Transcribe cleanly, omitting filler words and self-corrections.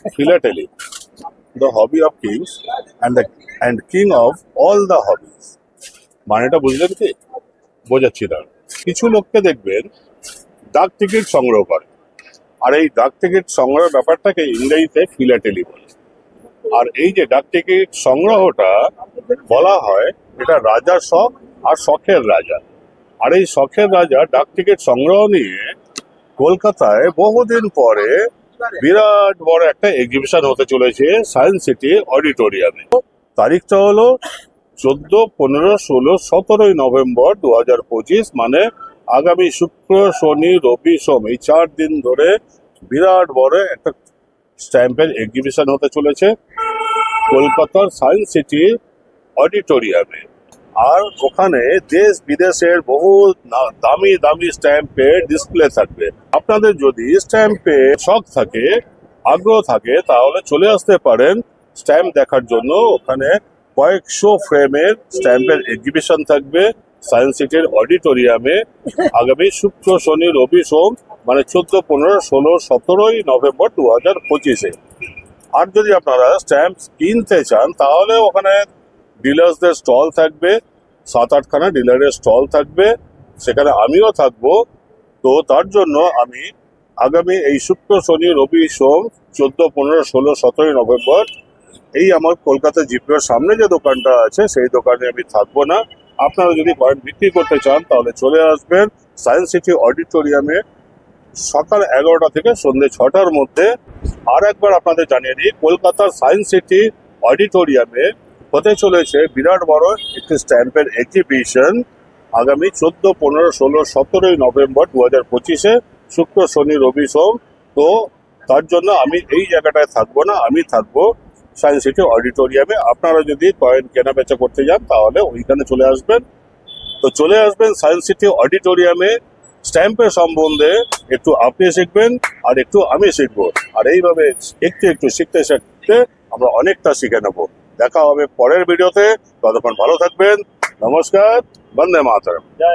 philately, the hobby of kings and king of all the hobbies. মানেটা বুঝলেন কি? বোঝাচ্ছি না। কিছু লোককে দেখবেন ডাক টিকিট সংগ্রহ করে, আর এই ডাক টিকিট সংগ্রহের ব্যাপারটাকে ইংরেজিতে ফিলাটেলি বলে। আর এই যে ডাক টিকিট সংগ্রহটা বলা হয়, এটা রাজার শখ আর শখের রাজা। আর এই শখের রাজা ডাক টিকিট সংগ্রহ নিয়ে কলকাতায় বহুদিন পরে বিরাট বড় একটা এক্সিবিশন হতে চলেছে সায়েন্স সিটি অডিটোরিয়ামে। তারিখটা হলো 14, 15, 16, 17 নভেম্বর 2025, মানে আগামী শুক্র, শনি, রবি, সোম এই 4 দিন ধরে বিরাট বড় একটা স্ট্যাম্পের এক্সিবিশন হতে চলেছে কলকাতার সায়েন্স সিটি অডিটোরিয়ামে। আর ওখানে দেশ বিদেশের বহু দামি দামি স্ট্যাম্পের ডিসপ্লে থাকবে। আপনাদের যদি স্ট্যাম্পে শখ থাকে, আগ্রহ থাকে, তাহলে চলে আসতে পারেন স্ট্যাম্প দেখার জন্য। ওখানে কয়েকশো ফ্রেমের স্ট্যাম্পের এক্সিবিশন থাকবে সায়েন্স সিটির অডিটোরিয়ামে আগামী শুক্র, শনি, রবি, সোম, মানে 14, 15, 16, 17 নভেম্বর 2025-এ। আর যদি আপনারা স্ট্যাম্প কিনতে চান, তাহলে ওখানে ডিলার্সদের স্টল থাকবে, 7-8খানা ডিলারের স্টল থাকবে, সেখানে আমিও থাকবো। তো তার জন্য আমি আগামী এই শুক্র, শনি, রবি, সোম 14, 15, 16, 17 নভেম্বর এই আমার কলকাতা জিপিওর সামনে যে দোকানটা আছে সেই দোকানে আমি থাকবো না। আপনারা যদি কয়েন বিক্রি করতে চান তাহলে চলে আসবেন সায়েন্স সিটি অডিটোরিয়ামে সকাল 11টা থেকে সন্ধ্যে 6টার মধ্যে। আর একবার আপনাদের জানিয়ে দিই, কলকাতার সায়েন্স সিটি অডিটোরিয়ামে হতে চলেছে বিরাট বড় একটি স্ট্যাম্পের এক্সিবিশন আগামী 14, 15, 16, 17 নভেম্বর 2025-এ শুক্র, শনি, রবি, সোম। তো তার জন্য আমি এই জায়গাটায় থাকবো না, আমি থাকবো সায়েন্স সিটি অডিটোরিয়ামে। আপনারা যদি কয়েন কেনা বেচা করতে যান তাহলে ওইখানে চলে আসবেন। তো চলে আসবেন সায়েন্স সিটি অডিটোরিয়ামে। স্ট্যাম্পের সম্বন্ধে একটু আপনি শিখবেন আর একটু আমি শিখবো, আর এইভাবে একটু একটু শিখতে শিখতে আমরা অনেকটা শিখে নেবো। দেখা হবে পরের ভিডিওতে, ততক্ষণ ভালো থাকবেন। নমস্কার, বন্দে মাতরম।